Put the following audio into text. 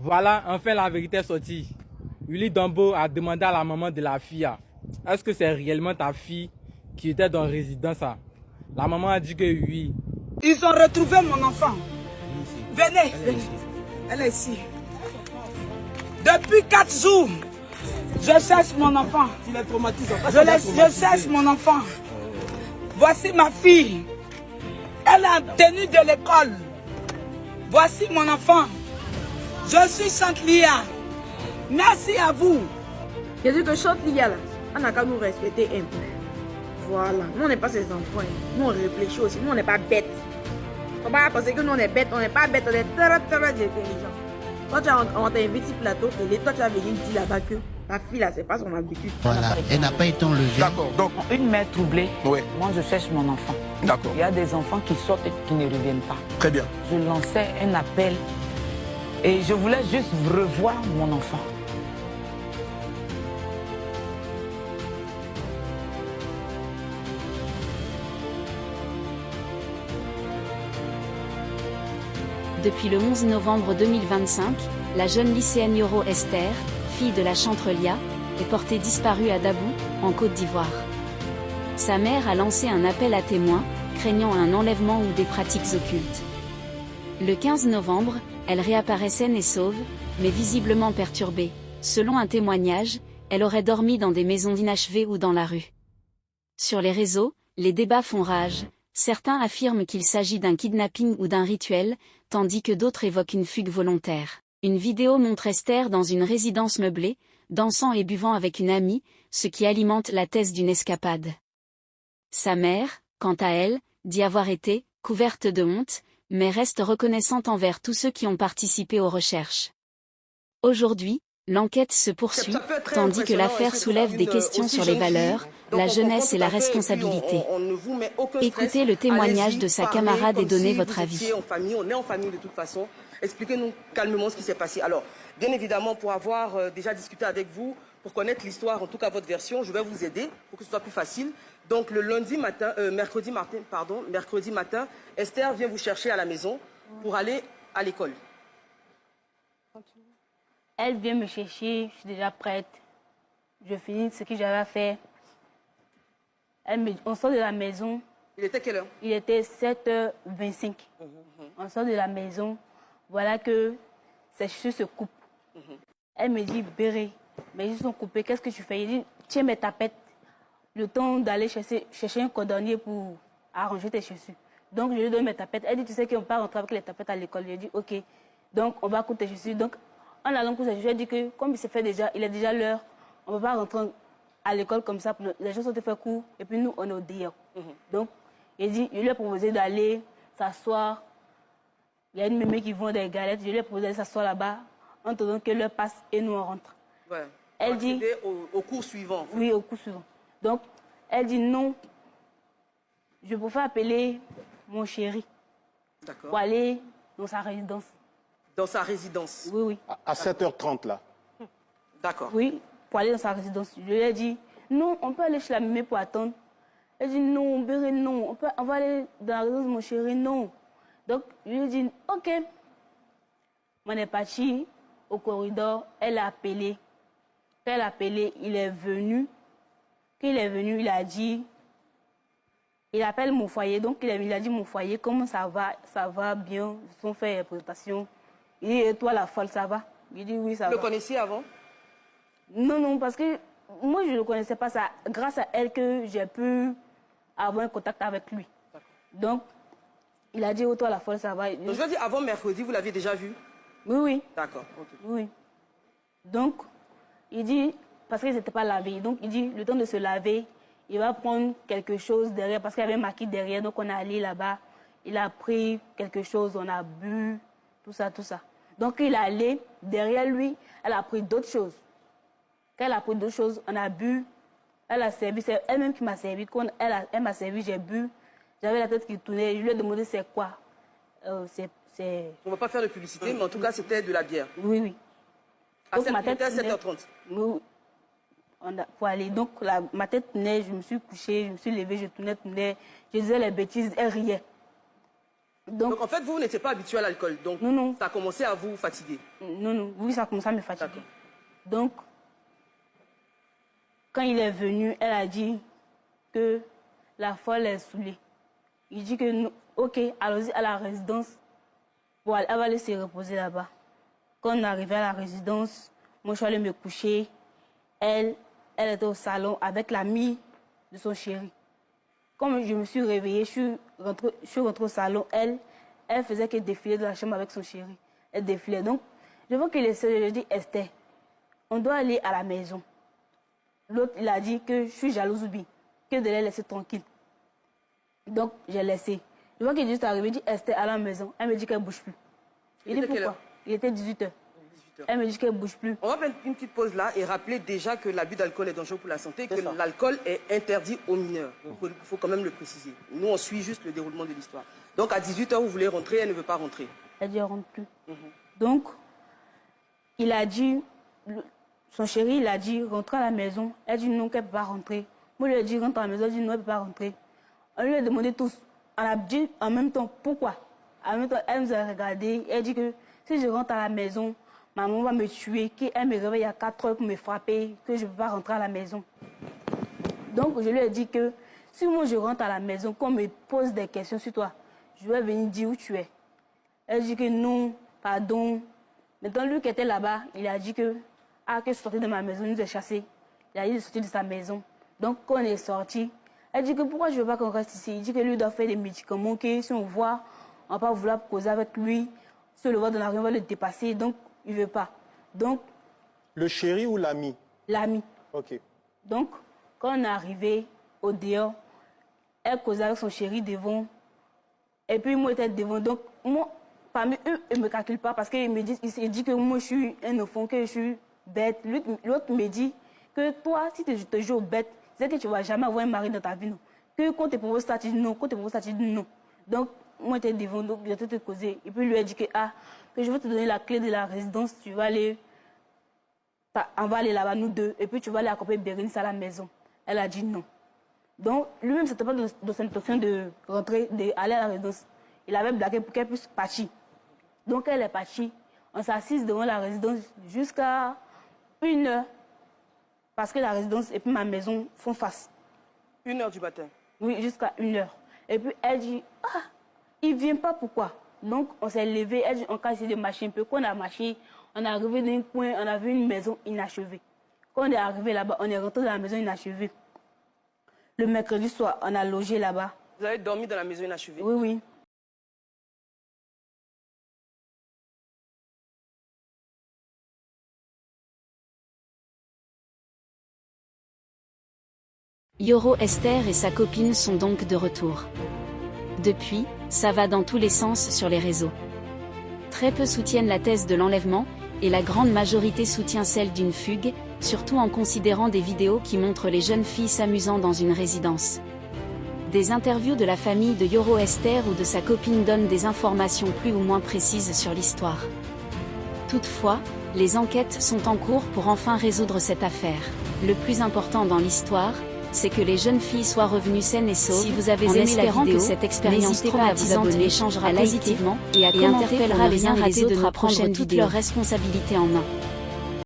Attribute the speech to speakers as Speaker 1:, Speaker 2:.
Speaker 1: Voilà, enfin la vérité est sortie. Willy Dombo a demandé à la maman de la fille, est-ce que c'est réellement ta fille qui était dans la résidence? La maman a dit que oui.
Speaker 2: Ils ont retrouvé mon enfant. Venez, venez. Elle est ici. Depuis 4 jours, je cherche mon enfant. Je cherche mon enfant. Voici ma fille. Elle est en tenue de l'école. Voici mon enfant. Je suis Chantelia. Merci à vous.
Speaker 3: Je dis que Chantelia, là, on n'a qu'à nous respecter un peu. Voilà. Nous, on n'est pas ses enfants. Nous, on réfléchit aussi. Nous, on n'est pas bêtes. On ne va pas penser que nous, on est bêtes. On n'est pas bêtes. On est très, très intelligents. Quand on t'invite sur le plateau, et toi, tu vas venir dire là-bas que ta fille, là, c'est pas son habitude.
Speaker 4: Voilà. Elle n'a pas été enlevée.
Speaker 5: D'accord. Donc,
Speaker 6: Une mère troublée,
Speaker 5: oui.
Speaker 6: moi je cherche mon enfant.
Speaker 5: D'accord.
Speaker 6: Il y a des enfants qui sortent et qui ne reviennent pas.
Speaker 5: Très bien.
Speaker 6: Je lançais un appel et je voulais juste revoir mon enfant.
Speaker 7: Depuis le 11 novembre 2025, la jeune lycéenne Yoro Esther, fille de la Chantelia, est portée disparue à Dabou, en Côte d'Ivoire. Sa mère a lancé un appel à témoins, craignant un enlèvement ou des pratiques occultes. Le 15 novembre, elle réapparaît saine et sauve, mais visiblement perturbée. Selon un témoignage, elle aurait dormi dans des maisons inachevées ou dans la rue. Sur les réseaux, les débats font rage. Certains affirment qu'il s'agit d'un kidnapping ou d'un rituel, tandis que d'autres évoquent une fugue volontaire. Une vidéo montre Esther dans une résidence meublée, dansant et buvant avec une amie, ce qui alimente la thèse d'une escapade. Sa mère, quant à elle, dit avoir été couverte de honte, mais reste reconnaissante envers tous ceux qui ont participé aux recherches. Aujourd'hui, l'enquête se poursuit, tandis que l'affaire soulève des questions sur les valeurs, la jeunesse et la responsabilité. Écoutez le témoignage de sa camarade et donnez votre avis.
Speaker 8: On est en famille de toute façon. Expliquez-nous calmement ce qui s'est passé. Alors, bien évidemment, pour avoir déjà discuté avec vous, pour connaître l'histoire, en tout cas votre version, je vais vous aider pour que ce soit plus facile. Donc, le mercredi matin, Esther vient vous chercher à la maison pour aller à l'école.
Speaker 9: Elle vient me chercher, je suis déjà prête. Je finis ce que j'avais à faire. On sort de la maison.
Speaker 8: Il était quelle heure?
Speaker 9: Il était 7h25. On sort de la maison. Voilà que ses cheveux se coupent. Elle me dit, Béré, mes cheveux sont coupés, qu'est-ce que tu fais? Il dit, tiens mes tapettes. Le temps d'aller chercher un cordonnier pour arranger tes chaussures. Donc, je lui donne mes tapettes. Elle dit, tu sais qu'on peut rentrer avec les tapettes à l'école. Je dis, ok. Donc, on va coudre tes chaussures. Donc, en allant coudre ses chaussures, elle dit que, comme il est déjà l'heure, on ne peut pas rentrer à l'école comme ça. Les gens sont fait court. Et puis, nous, on est au dehors. Donc, il dit, je lui ai proposé d'aller s'asseoir. Il y a une mémé qui vend des galettes. Je lui ai proposé d'aller s'asseoir là-bas, en attendant que l'heure passe et nous, on rentre.
Speaker 8: Ouais.
Speaker 9: Elle dit...
Speaker 8: Au cours suivant.
Speaker 9: Oui, au cours suivant. Donc, elle dit non. Je préfère appeler mon chéri pour aller dans sa résidence.
Speaker 8: Dans sa résidence?
Speaker 9: Oui, oui.
Speaker 5: À 7h30, là.
Speaker 8: D'accord.
Speaker 9: Oui, pour aller dans sa résidence. Je lui ai dit, non, on peut aller chez la mémé pour attendre. Elle dit, non, Béré, non. On va aller dans la résidence de mon chéri, non. Donc, je lui ai dit, ok. On est parti au corridor. Elle a appelé. Quand elle a appelé, il est venu. Quand il est venu, il a dit, il appelle mon foyer. Donc, il a dit, mon foyer, comment ça va bien. Ils ont fait la présentation. Il dit, et toi, la folle, ça va? Il dit, oui, ça va.
Speaker 8: Vous le connaissiez avant?
Speaker 9: Non, non, parce que moi, je ne le connaissais pas. Ça, grâce à elle que j'ai pu avoir un contact avec lui. Donc, il a dit, oh, toi, la folle, ça va.
Speaker 8: Donc, je veux dire, avant mercredi, vous l'aviez déjà vu?
Speaker 9: Oui, oui.
Speaker 8: D'accord, ok.
Speaker 9: Oui. Donc, il dit, parce qu'il ne s'était pas lavé, donc il dit, le temps de se laver, il va prendre quelque chose derrière, parce qu'il y avait un maquis derrière, donc on est allé là-bas, il a pris quelque chose, on a bu, tout ça, tout ça. Donc il est allé, derrière lui, elle a pris d'autres choses. Quand elle a pris d'autres choses, on a bu, elle a servi, c'est elle-même qui m'a servi, quand elle m'a servi, j'ai bu, j'avais la tête qui tournait, je lui ai demandé c'est quoi. On
Speaker 8: ne va pas faire de publicité, mais en tout cas c'était de la bière.
Speaker 9: Oui, oui.
Speaker 8: Donc, ma tête à 7h30.
Speaker 9: Oui. Pour aller. Donc, ma tête tenait, je me suis couchée, je me suis levée, je tournais. Je disais les bêtises, elle riait.
Speaker 8: Donc en fait, vous n'étiez pas habitué à l'alcool. Donc
Speaker 9: Non.
Speaker 8: ça a commencé à vous fatiguer.
Speaker 9: Non. Oui, ça a commencé à me fatiguer. Donc, quand il est venu, elle a dit que la folle est saoulée. Il dit que, ok, allons-y à la résidence. Bon, elle va aller se reposer là-bas. Quand on est arrivé à la résidence, moi, je suis allée me coucher. Elle était au salon avec l'amie de son chéri. Comme je me suis réveillée, je suis rentrée au salon. Elle faisait que défiler de la chambre avec son chéri. Elle défilait. Donc, je vois qu'il essaie de dire, Esther, on doit aller à la maison. L'autre, il a dit que je suis jalouse ou bien, que de les laisser tranquille. Donc, j'ai laissé. Je vois qu'il est juste arrivé, il dit, Esther, à la maison. Elle me dit qu'elle ne bouge plus. Il dit, pourquoi? Il était 18h. Elle me dit qu'elle ne bouge plus.
Speaker 8: On va faire une petite pause là et rappeler déjà que l'abus d'alcool est dangereux pour la santé, que l'alcool est interdit aux mineurs. Il faut quand même le préciser. Nous, on suit juste le déroulement de l'histoire. Donc, à 18h, vous voulez rentrer, elle ne veut pas rentrer.
Speaker 9: Elle dit, elle ne rentre plus. Donc, il a dit, son chéri, il a dit, rentre à la maison. Elle dit non, qu'elle ne peut pas rentrer. Moi, je lui ai dit, rentre à la maison. Elle dit non, elle ne peut pas rentrer. On lui a demandé tous. On a dit en même temps, pourquoi? En même temps, elle nous a regardé. Elle dit que si je rentre à la maison, maman va me tuer, qu'elle me réveille à 4 heures pour me frapper, que je ne peux pas rentrer à la maison. Donc, je lui ai dit que si moi je rentre à la maison, qu'on me pose des questions sur toi, je vais venir dire où tu es. Elle dit que non, pardon. Maintenant, lui qui était là-bas, il a dit que je suis sorti de ma maison, il nous a chassés. Il a dit de sortir de sa maison. Donc, quand on est sorti, elle dit que pourquoi je ne veux pas qu'on reste ici. Il dit que lui doit faire des médicaments, que si on voit, on ne va pas vouloir causer avec lui. Si on le voit dans la rue, on va le dépasser. Donc, il ne veut pas. Donc,
Speaker 4: le chéri ou l'ami?
Speaker 9: L'ami.
Speaker 4: Ok.
Speaker 9: Donc, quand on est arrivé au dehors, elle causait avec son chéri devant. Et puis, moi, j'étais devant. Donc, moi, parmi eux, ils ne me calculent pas parce qu'il me dit que moi, je suis un enfant, que je suis bête. L'autre me dit que toi, si tu te joues aux bêtes, c'est que tu ne vas jamais avoir un mari dans ta vie. Non. Que quand tu te proposes ça, tu dis non. Quand tu te proposes ça, tu dis non. Donc, moi, j'étais devant, donc j'étais te causer. Et puis, lui a dit que je vais te donner la clé de la résidence. Tu vas aller, on va aller là-bas, nous deux. Et puis, tu vas aller accompagner Bérénice à la maison. Elle a dit non. Donc, lui-même, ce n'était pas dans son intention de rentrer, d'aller à la résidence. Il avait blagué pour qu'elle puisse partir. Donc, elle est partie. On s'assise devant la résidence jusqu'à 1 heure. Parce que la résidence et puis ma maison font face.
Speaker 8: 1 heure du matin?
Speaker 9: Oui, jusqu'à 1 heure. Et puis, elle dit, il ne vient pas, pourquoi? Donc, on s'est levé, elle dit, on a essayé de marcher un peu. Quand on a marché, on est arrivé d'un coin, on a vu une maison inachevée. Quand on est arrivé là-bas, on est rentré dans la maison inachevée. Le mercredi soir, on a logé là-bas.
Speaker 8: Vous avez dormi dans la maison inachevée?
Speaker 9: Oui, oui.
Speaker 7: Yoro Esther et sa copine sont donc de retour. Depuis, ça va dans tous les sens sur les réseaux. Très peu soutiennent la thèse de l'enlèvement, et la grande majorité soutient celle d'une fugue, surtout en considérant des vidéos qui montrent les jeunes filles s'amusant dans une résidence. Des interviews de la famille de Yoro Esther ou de sa copine donnent des informations plus ou moins précises sur l'histoire. Toutefois, les enquêtes sont en cours pour enfin résoudre cette affaire. Le plus important dans l'histoire, c'est que les jeunes filles soient revenues saines et sauves. Si vous avez aimé la vidéo, que cette expérience traumatisante les changera positivement et interpellera les uns et les autres à prendre toutes leurs responsabilités en main.